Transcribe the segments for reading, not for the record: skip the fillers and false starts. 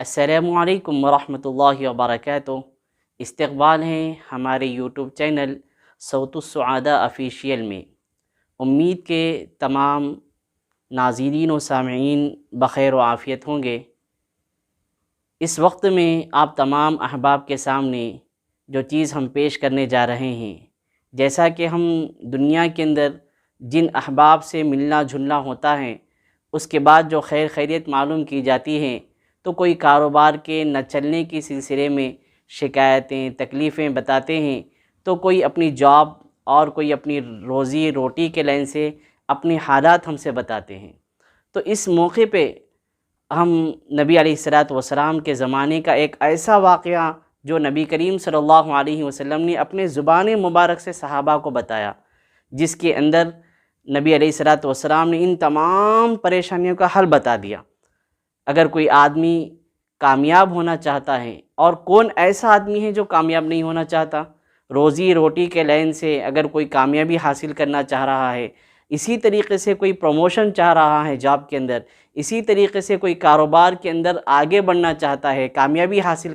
السلام علیکم ورحمۃ اللہ وبرکاتہ۔ استقبال ہے ہمارے یوٹیوب چینل صوت السعادہ آفیشیل میں۔ امید کے تمام ناظرین و سامعین بخیر و عافیت ہوں گے۔ اس وقت میں آپ تمام احباب کے سامنے جو چیز ہم پیش کرنے جا رہے ہیں، جیسا کہ ہم دنیا کے اندر جن احباب سے ملنا جلنا ہوتا ہے، اس کے بعد جو خیر خیریت معلوم کی جاتی ہیں، تو کوئی کاروبار کے نہ چلنے کے سلسلے میں شکایتیں تکلیفیں بتاتے ہیں، تو کوئی اپنی جاب اور کوئی اپنی روزی روٹی کے لائن سے اپنے حالات ہم سے بتاتے ہیں۔ تو اس موقع پہ ہم نبی علیہ الصلوۃ والسلام کے زمانے کا ایک ایسا واقعہ جو نبی کریم صلی اللہ علیہ وسلم نے اپنے زبان مبارک سے صحابہ کو بتایا، جس کے اندر نبی علیہ الصلوۃ والسلام نے ان تمام پریشانیوں کا حل بتا دیا۔ اگر کوئی آدمی کامیاب ہونا چاہتا ہے، اور کون ایسا آدمی ہے جو کامیاب نہیں ہونا چاہتا، روزی روٹی کے لائن سے اگر کوئی کامیابی حاصل کرنا چاہ رہا ہے، اسی طریقے سے کوئی پروموشن چاہ رہا ہے جاب کے اندر، اسی طریقے سے کوئی کاروبار کے اندر آگے بڑھنا چاہتا ہے، کامیابی حاصل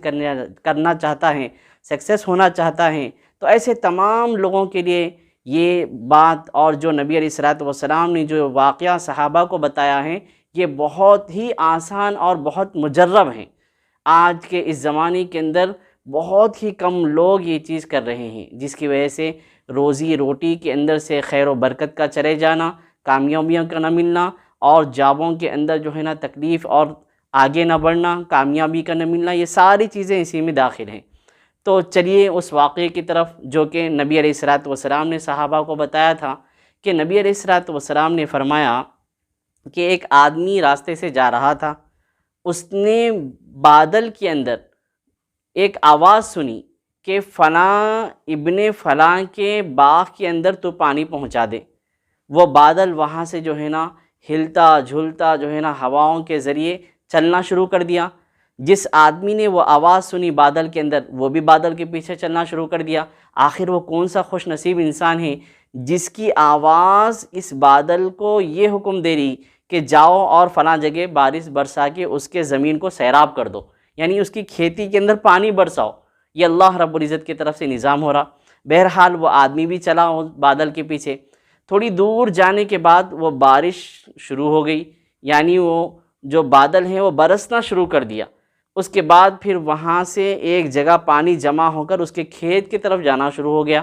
کرنا چاہتا ہے، سکسیس ہونا چاہتا ہے، تو ایسے تمام لوگوں کے لیے یہ بات اور جو نبی علیہ الصلوۃ والسلام نے جو واقعہ صحابہ کو بتایا ہے، یہ بہت ہی آسان اور بہت مجرب ہیں۔ آج کے اس زمانے کے اندر بہت ہی کم لوگ یہ چیز کر رہے ہیں، جس کی وجہ سے روزی روٹی کے اندر سے خیر و برکت کا چلے جانا، کامیابیوں کا نہ ملنا، اور جابوں کے اندر جو ہے نا تکلیف اور آگے نہ بڑھنا، کامیابی کا نہ ملنا، یہ ساری چیزیں اسی میں داخل ہیں۔ تو چلیے اس واقعے کی طرف جو کہ نبی علیہ الصلوۃ والسلام نے صحابہ کو بتایا تھا، کہ نبی علیہ الصلوۃ والسلام نے فرمایا کہ ایک آدمی راستے سے جا رہا تھا، اس نے بادل کے اندر ایک آواز سنی کہ فلاں ابن فلاں کے باغ کے اندر تو پانی پہنچا دے۔ وہ بادل وہاں سے جو ہے نا ہلتا جھلتا جو ہے نا ہواؤں کے ذریعے چلنا شروع کر دیا۔ جس آدمی نے وہ آواز سنی بادل کے اندر، وہ بھی بادل کے پیچھے چلنا شروع کر دیا۔ آخر وہ کون سا خوش نصیب انسان ہے جس کی آواز اس بادل کو یہ حکم دے رہی کہ جاؤ اور فلاں جگہ بارش برسا کے اس کے زمین کو سیراب کر دو، یعنی اس کی کھیتی کے اندر پانی برساؤ۔ یہ اللہ رب العزت کی طرف سے نظام ہو رہا۔ بہرحال وہ آدمی بھی چلا اس بادل کے پیچھے۔ تھوڑی دور جانے کے بعد وہ بارش شروع ہو گئی، یعنی وہ جو بادل ہیں وہ برسنا شروع کر دیا۔ اس کے بعد پھر وہاں سے ایک جگہ پانی جمع ہو کر اس کے کھیت کی طرف جانا شروع ہو گیا۔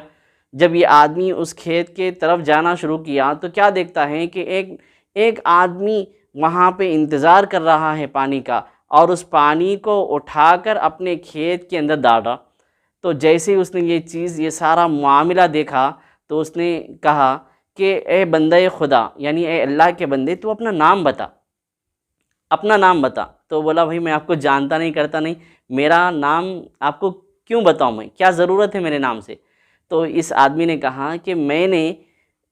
جب یہ آدمی اس کھیت کے طرف جانا شروع کیا تو کیا دیکھتا ہے کہ ایک آدمی وہاں پہ انتظار کر رہا ہے پانی کا، اور اس پانی کو اٹھا کر اپنے کھیت کے اندر ڈال رہا۔ تو جیسے اس نے یہ سارا معاملہ دیکھا تو اس نے کہا کہ اے بندہ خدا، یعنی اے اللہ کے بندے، تو اپنا نام بتا، اپنا نام بتا۔ تو بولا بھائی میں آپ کو جانتا نہیں کرتا نہیں، میرا نام آپ کو کیوں بتاؤں، میں کیا ضرورت ہے میرے نام سے؟ تو اس آدمی نے کہا کہ میں نے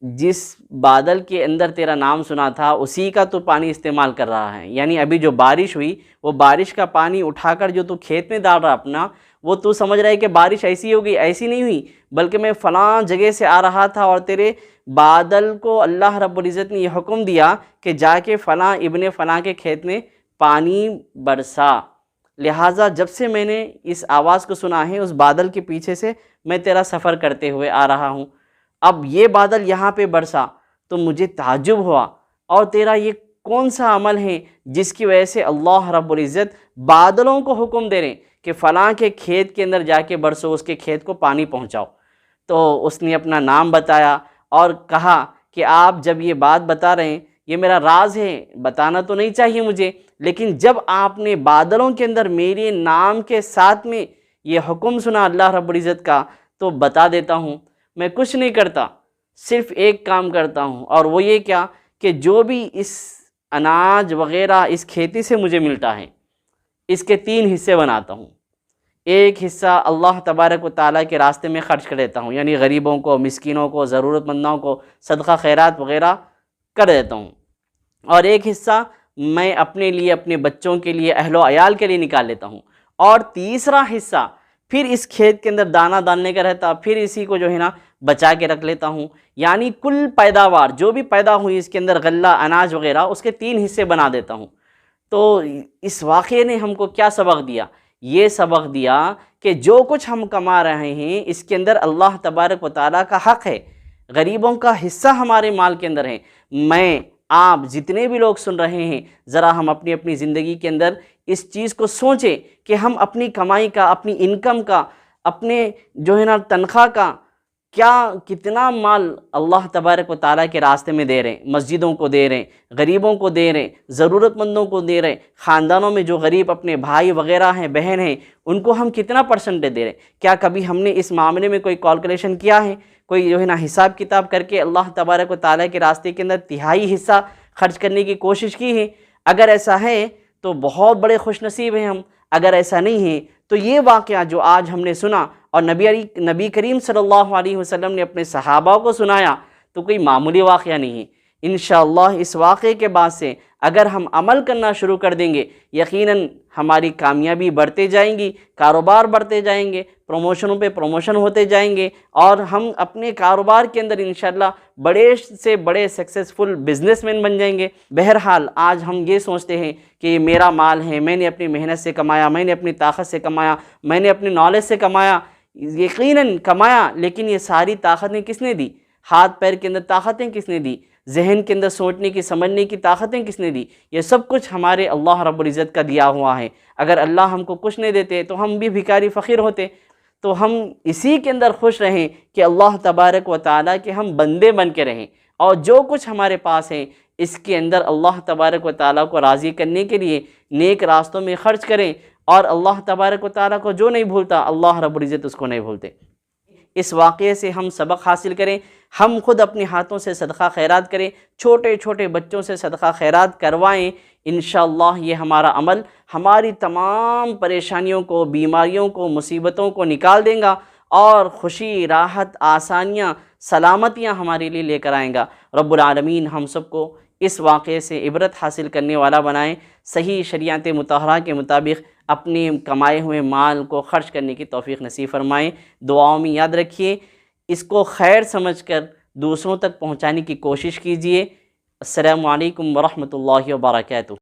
جس بادل کے اندر تیرا نام سنا تھا اسی کا تو پانی استعمال کر رہا ہے، یعنی ابھی جو بارش ہوئی وہ بارش کا پانی اٹھا کر جو تو کھیت میں ڈال رہا اپنا، وہ تو سمجھ رہا ہے کہ بارش ایسی ہوگی، ایسی نہیں ہوئی، بلکہ میں فلاں جگہ سے آ رہا تھا اور تیرے بادل کو اللہ رب العزت نے یہ حکم دیا کہ جا کے فلاں ابن فلاں کے کھیت میں پانی برسا۔ لہٰذا جب سے میں نے اس آواز کو سنا ہے، اس بادل کے پیچھے سے میں تیرا سفر کرتے ہوئے آ رہا ہوں۔ اب یہ بادل یہاں پہ برسا تو مجھے تعجب ہوا، اور تیرا یہ کون سا عمل ہے جس کی وجہ سے اللہ رب العزت بادلوں کو حکم دے رہے ہیں کہ فلاں کے کھیت کے اندر جا کے برسو، اس کے کھیت کو پانی پہنچاؤ۔ تو اس نے اپنا نام بتایا اور کہا کہ آپ جب یہ بات بتا رہے ہیں یہ میرا راز ہے، بتانا تو نہیں چاہیے مجھے، لیکن جب آپ نے بادلوں کے اندر میرے نام کے ساتھ میں یہ حکم سنا اللہ رب العزت کا، تو بتا دیتا ہوں۔ میں کچھ نہیں کرتا، صرف ایک کام کرتا ہوں، اور وہ یہ کیا کہ جو بھی اس اناج وغیرہ اس کھیتی سے مجھے ملتا ہے، اس کے 3 حصے بناتا ہوں۔ ایک حصہ اللہ تبارک و تعالیٰ کے راستے میں خرچ کر دیتا ہوں، یعنی غریبوں کو، مسکینوں کو، ضرورت مندوں کو صدقہ خیرات وغیرہ کر دیتا ہوں، اور ایک حصہ میں اپنے لیے، اپنے بچوں کے لیے، اہل و عیال کے لیے نکال لیتا ہوں، اور تیسرا حصہ پھر اس کھیت کے اندر دانہ ڈالنے کا رہتا، پھر اسی کو جو ہے نا بچا کے رکھ لیتا ہوں۔ یعنی کل پیداوار جو بھی پیدا ہوئی اس کے اندر غلہ اناج وغیرہ، اس کے 3 حصے بنا دیتا ہوں۔ تو اس واقعے نے ہم کو کیا سبق دیا؟ یہ سبق دیا کہ جو کچھ ہم کما رہے ہیں اس کے اندر اللہ تبارک و تعالیٰ کا حق ہے، غریبوں کا حصہ ہمارے مال کے اندر ہے۔ میں، آپ، جتنے بھی لوگ سن رہے ہیں، ذرا ہم اپنی اپنی زندگی کے اندر اس چیز کو سوچیں کہ ہم اپنی کمائی کا، اپنی انکم کا، اپنے جو ہے نا تنخواہ کا کتنا مال اللہ تبارک و تعالیٰ کے راستے میں دے رہے ہیں، مسجدوں کو دے رہے ہیں، غریبوں کو دے رہے ہیں، ضرورت مندوں کو دے رہے ہیں، خاندانوں میں جو غریب اپنے بھائی وغیرہ ہیں، بہن ہیں، ان کو ہم کتنا پرسنٹیج دے رہے ہیں؟ کیا کبھی ہم نے اس معاملے میں کوئی کیلکولیشن کیا ہے؟ کوئی جو ہے نا حساب کتاب کر کے اللہ تبارک و تعالیٰ کے راستے کے اندر تہائی حصہ خرچ کرنے کی کوشش کی ہے؟ اگر ایسا ہے تو بہت بڑے خوش نصیب ہیں ہم۔ اگر ایسا نہیں ہے تو یہ واقعہ جو آج ہم نے سنا اور نبی کریم صلی اللہ علیہ وسلم نے اپنے صحابہ کو سنایا تو کوئی معمولی واقعہ نہیں ہے۔ انشاءاللہ اس واقعے کے بعد سے اگر ہم عمل کرنا شروع کر دیں گے، یقیناً ہماری کامیابی بڑھتے جائیں گی، کاروبار بڑھتے جائیں گے، پروموشنوں پہ پروموشن ہوتے جائیں گے، اور ہم اپنے کاروبار کے اندر انشاءاللہ بڑے سے بڑے سکسیسفل بزنس مین بن جائیں گے۔ بہرحال آج ہم یہ سوچتے ہیں کہ یہ میرا مال ہے، میں نے اپنی محنت سے کمایا، میں نے اپنی طاقت سے کمایا، میں نے اپنی نالج سے کمایا۔ یقیناً کمایا، لیکن یہ ساری طاقتیں کس نے دی؟ ہاتھ پیر کے اندر طاقتیں کس نے دی؟ ذہن کے اندر سوچنے کی، سمجھنے کی طاقتیں کس نے دی؟ یہ سب کچھ ہمارے اللہ رب العزت کا دیا ہوا ہے۔ اگر اللہ ہم کو کچھ نہیں دیتے تو ہم بھی بھکاری فقیر ہوتے۔ تو ہم اسی کے اندر خوش رہیں کہ اللہ تبارک و تعالیٰ کے ہم بندے بن کے رہیں، اور جو کچھ ہمارے پاس ہے اس کے اندر اللہ تبارک و تعالیٰ کو راضی کرنے کے لیے نیک راستوں میں خرچ کریں، اور اللہ تبارک و تعالیٰ کو جو نہیں بھولتا اللہ رب العزت اس کو نہیں بھولتے۔ اس واقعے سے ہم سبق حاصل کریں، ہم خود اپنے ہاتھوں سے صدقہ خیرات کریں، چھوٹے چھوٹے بچوں سے صدقہ خیرات کروائیں۔ انشاءاللہ یہ ہمارا عمل ہماری تمام پریشانیوں کو، بیماریوں کو، مصیبتوں کو نکال دیں گا، اور خوشی، راحت، آسانیاں، سلامتیاں ہمارے لیے لے کر آئیں گا۔ رب العالمین ہم سب کو اس واقعے سے عبرت حاصل کرنے والا بنائیں، صحیح شریعت مطہرہ کے مطابق اپنے کمائے ہوئے مال کو خرچ کرنے کی توفیق نصیب فرمائیں۔ دعاؤں میں یاد رکھیے، اس کو خیر سمجھ کر دوسروں تک پہنچانے کی کوشش کیجیے۔ السلام علیکم ورحمۃ اللہ وبرکاتہ۔